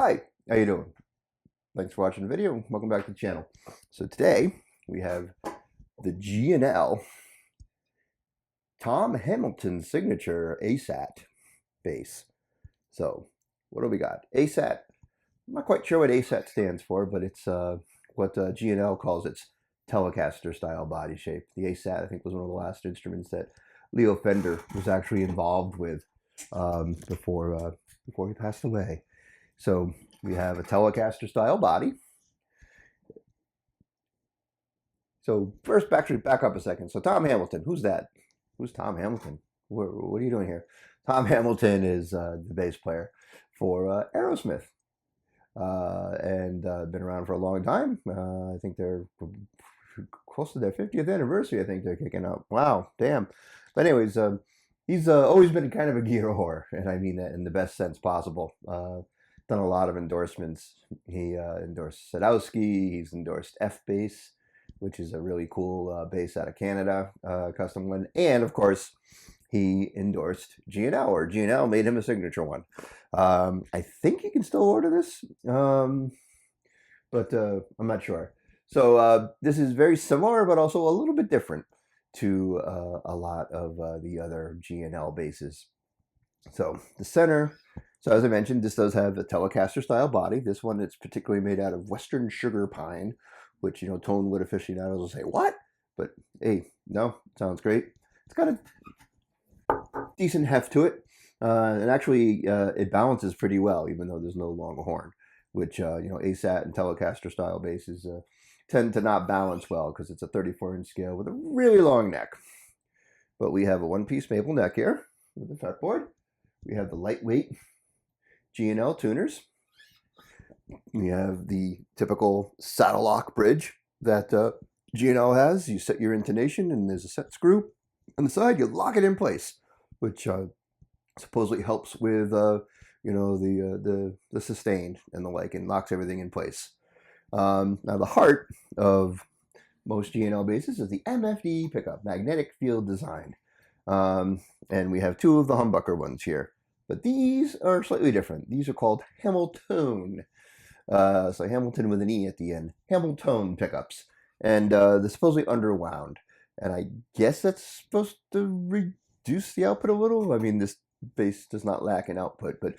Hi, how you doing? Thanks for watching the video. Welcome back to the channel. So today we have the G&L Tom Hamilton signature ASAT base. So what do we got? ASAT. I'm not quite sure what ASAT stands for, but it's what G&L calls its Telecaster style body shape. The ASAT, I think, was one of the last instruments that Leo Fender was actually involved with before he passed away. So we have a Telecaster style body. So first, actually, back up a second. So Tom Hamilton, who's that? Who's Tom Hamilton? What are you doing here? Tom Hamilton is the bass player for Aerosmith, and been around for a long time. I think they're close to their 50th anniversary. I think they're kicking up. Wow, damn. But anyways, he's always been kind of a gear whore, and I mean that in the best sense possible. Done a lot of endorsements. He endorsed Sadowski. He's endorsed F Bass, which is a really cool bass out of Canada, custom one. And of course, he endorsed G&L, or G&L made him a signature one. I think you can still order this, but I'm not sure. So this is very similar, but also a little bit different to a lot of the other G&L basses. So the center, so as I mentioned, this does have a Telecaster style body. This one is particularly made out of Western sugar pine, which, tone wood aficionados will say, what? But hey, no, sounds great. It's got a decent heft to it. And actually, it balances pretty well, even though there's no long horn, which, ASAT and Telecaster style basses tend to not balance well because it's a 34-inch scale with a really long neck. But we have a one-piece maple neck here with the fretboard. We have the lightweight G&L tuners. We have the typical saddle lock bridge that G&L has. You set your intonation, and there's a set screw on the side. You lock it in place, which supposedly helps with the sustain and the like, and locks everything in place. Now the heart of most G&L basses is the MFD pickup, magnetic field design, and we have two of the humbucker ones here. But these are slightly different. These are called Hamilton. So Hamilton with an E at the end. Hamilton pickups. And they're supposedly underwound. And I guess that's supposed to reduce the output a little. I mean, this bass does not lack in output, but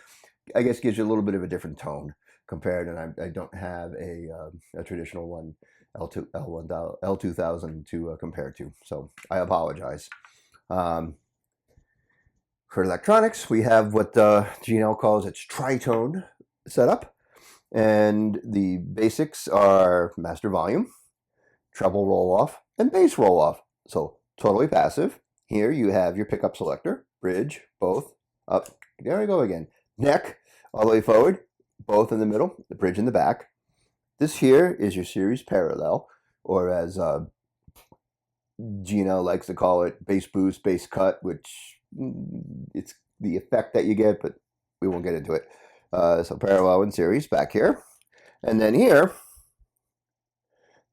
I guess gives you a little bit of a different tone compared. And I don't have a traditional one, L2000 to compare to. So I apologize. For electronics, we have what G&L calls its tritone setup. And the basics are master volume, treble roll-off, and bass roll-off. So totally passive. Here you have your pickup selector, bridge, both, up, there we go again. Neck, all the way forward, both in the middle, the bridge in the back. This here is your series parallel, or as G&L likes to call it, bass boost, bass cut, which it's the effect that you get, but we won't get into it. So parallel and series back here. And then here,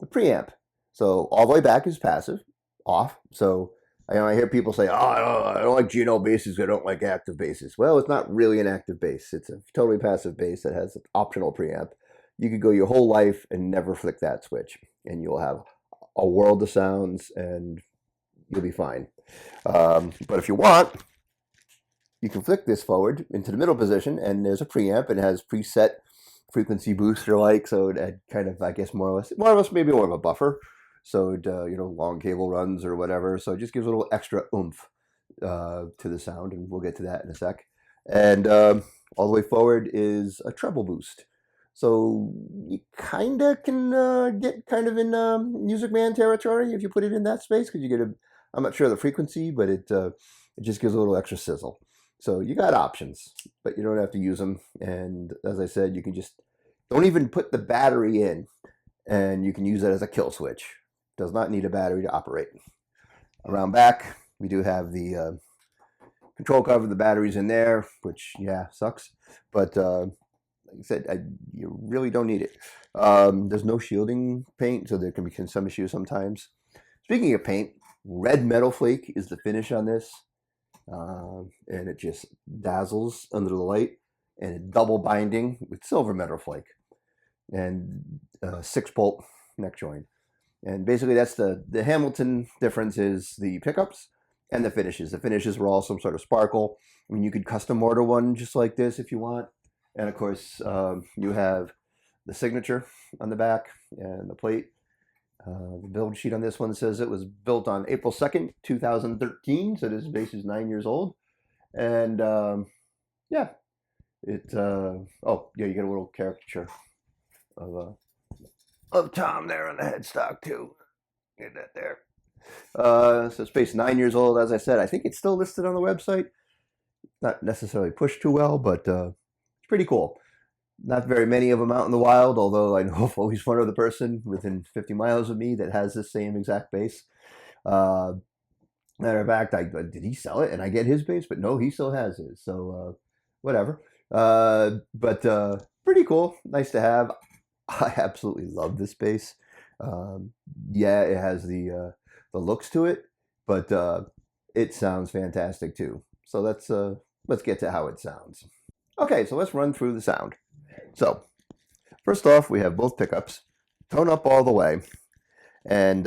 the preamp. So all the way back is passive, off. So I hear people say, oh, I don't like G&L basses, I don't like active basses. Well, it's not really an active bass. It's a totally passive bass that has an optional preamp. You could go your whole life and never flick that switch, and you'll have a world of sounds, and you'll be fine. But if you want, you can flick this forward into the middle position, and there's a preamp, and it has preset frequency booster like, so it kind of, I guess, more or less maybe more of a buffer. So it, long cable runs or whatever. So it just gives a little extra oomph to the sound, and we'll get to that in a sec. And all the way forward is a treble boost. So you kind of can get kind of in Music Man territory if you put it in that space, because you get I'm not sure of the frequency, but it just gives a little extra sizzle. So you got options, but you don't have to use them. And as I said, you can just don't even put the battery in, and you can use it as a kill switch. Does not need a battery to operate. Around back, we do have the control cover. The battery's in there, which, yeah, sucks. But like I said, you really don't need it. There's no shielding paint, so there can be some issues sometimes. Speaking of paint, red metal flake is the finish on this. And it just dazzles under the light. and a double binding with silver metal flake and 6-bolt neck joint. And basically that's the Hamilton difference is the pickups and the finishes. The finishes were all some sort of sparkle. I mean, you could custom order one just like this if you want. And of course, you have the signature on the back and the plate. The build sheet on this one says it was built on April 2nd, 2013. So this base is 9 years old. And yeah, oh yeah, you get a little caricature of Tom there on the headstock too. Get that there. So it's based 9 years old, as I said. I think it's still listed on the website. Not necessarily pushed too well, but it's pretty cool. Not very many of them out in the wild, although I know of at least one other person within 50 miles of me that has this same exact base. Matter of fact, did he sell it and I get his base? But no, he still has his. So whatever. But pretty cool. Nice to have. I absolutely love this base. Yeah, it has the looks to it, but it sounds fantastic too. So let's get to how it sounds. Okay, so let's run through the sound. So first off, we have both pickups, tone up all the way, and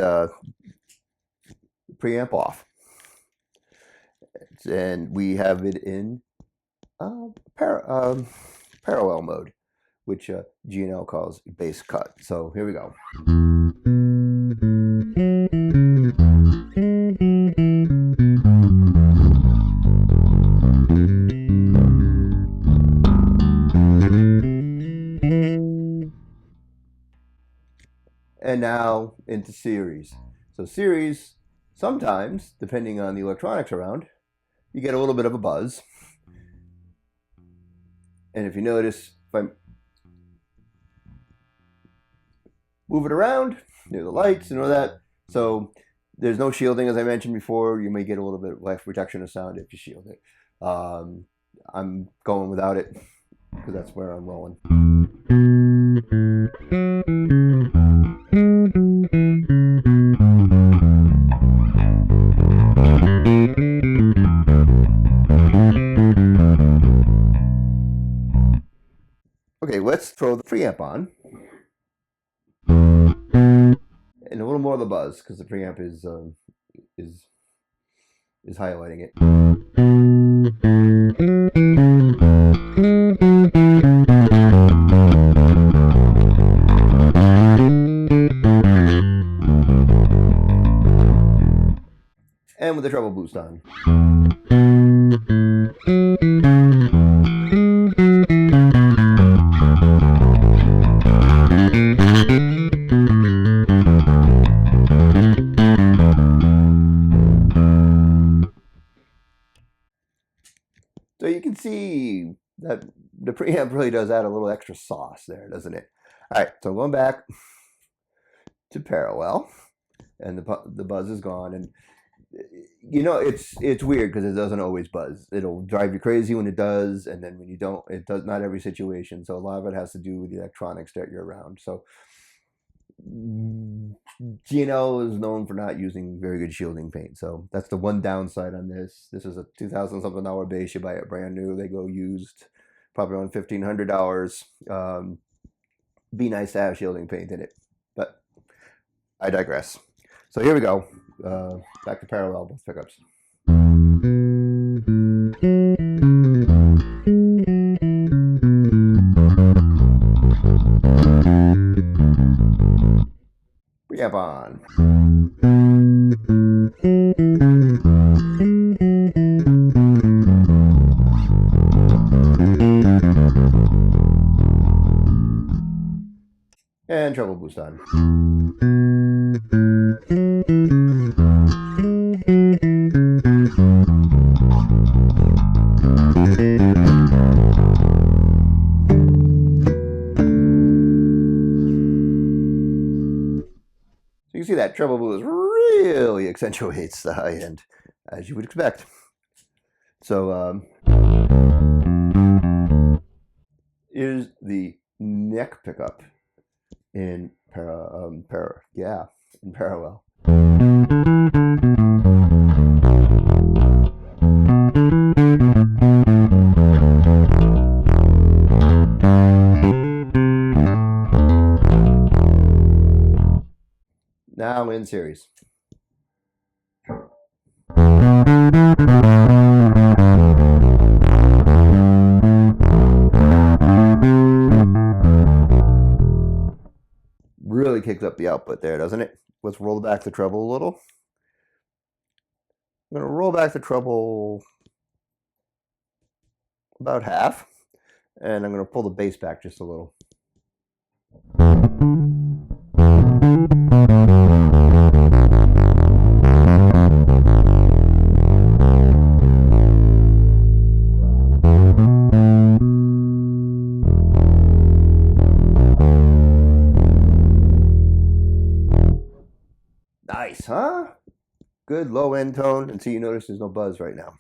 preamp off. And we have it in parallel mode, which G&L calls bass cut. So here we go. And now into series. So series, sometimes, depending on the electronics around, you get a little bit of a buzz. And if you notice, if I move it around, near the lights and all that, so there's no shielding, as I mentioned before. You may get a little bit less reduction of sound if you shield it. I'm going without it because that's where I'm rolling. Okay, let's throw the preamp on. And a little more of the buzz because the preamp is highlighting it. And with the treble boost on. So you can see that the preamp really does add a little extra sauce there, doesn't it? All right, so going back to parallel, and the buzz is gone, and you know it's weird because it doesn't always buzz. It'll drive you crazy when it does, and then when you don't, it does. Not every situation. So a lot of it has to do with the electronics that you're around. So G&L is known for not using very good shielding paint, so that's the one downside on this. This is a $2,000-something base. You buy it brand new, they go used, probably around $1,500. Be nice to have shielding paint in it, but I digress. So here we go. Back to parallel, both pickups. Preamp on. And treble boost on. So you can see that treble boost really accentuates the high end, as you would expect. So here's the neck pickup in in parallel. win series. Really kicks up the output there, doesn't it? Let's roll back the treble a little. I'm going to roll back the treble about half, and I'm going to pull the bass back just a little. Nice, huh? Good low end tone, and see, you notice there's no buzz right now.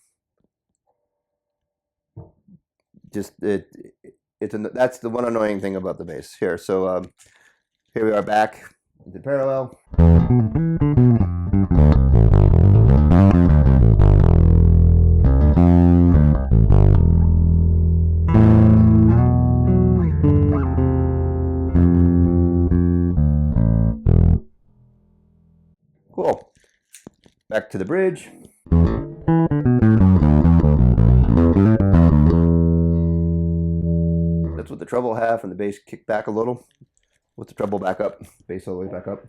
Just that's the one annoying thing about the bass here. So here we are back into parallel. Cool. Back to the bridge. That's with the treble half and the bass kick back a little. With the treble back up, bass all the way back up.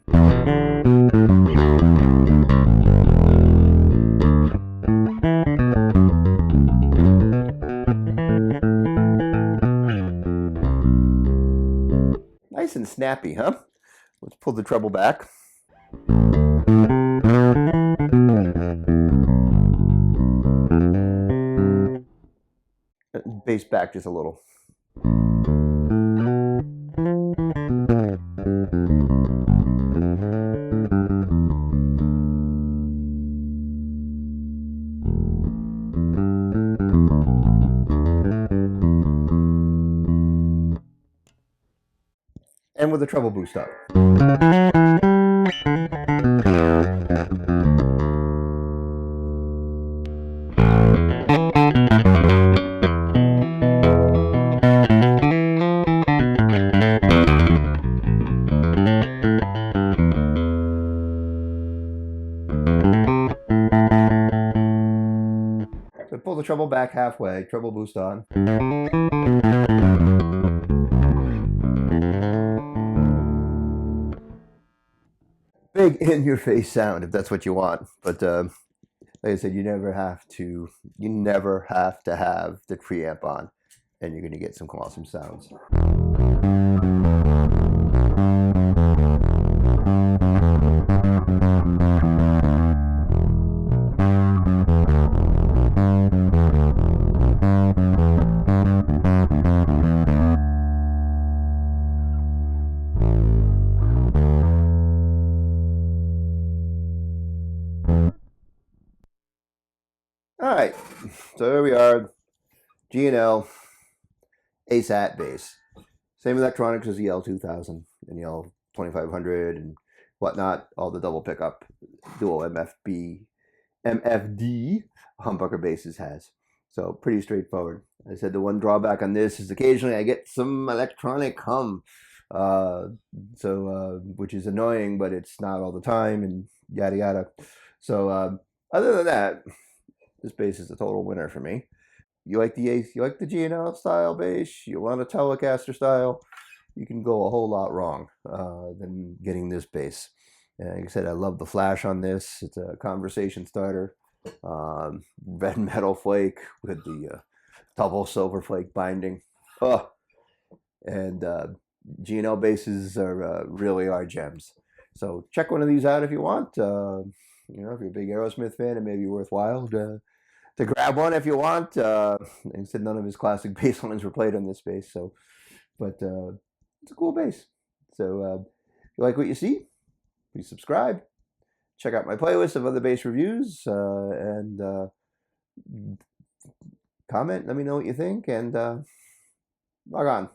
Nice and snappy, huh? Let's pull the treble back. Bass back just a little. And with the treble boost up. So pull the treble back halfway, treble boost on. Big in-your-face sound if that's what you want, but like I said, you never have to have the preamp on, and you're going to get some awesome sounds. All right, so here we are, G&L ASAT bass. Same electronics as the L2000 and the L2500 and whatnot. All the double pickup, dual MFD humbucker basses has. So pretty straightforward. I said the one drawback on this is occasionally I get some electronic hum, which is annoying, but it's not all the time and yada yada. So other than that, this bass is a total winner for me. You like the G&L style bass, you want a Telecaster style, you can go a whole lot wrong than getting this bass. And like I said, I love the flash on this. It's a conversation starter. Red metal flake with the double silver flake binding. Oh, and G&L basses are really are gems. So check one of these out if you want. If you're a big Aerosmith fan, it may be worthwhile to grab one if you want. Like I said, none of his classic bass lines were played on this bass, but it's a cool bass. So if you like what you see, please subscribe. Check out my playlist of other bass reviews and comment. Let me know what you think, and log on.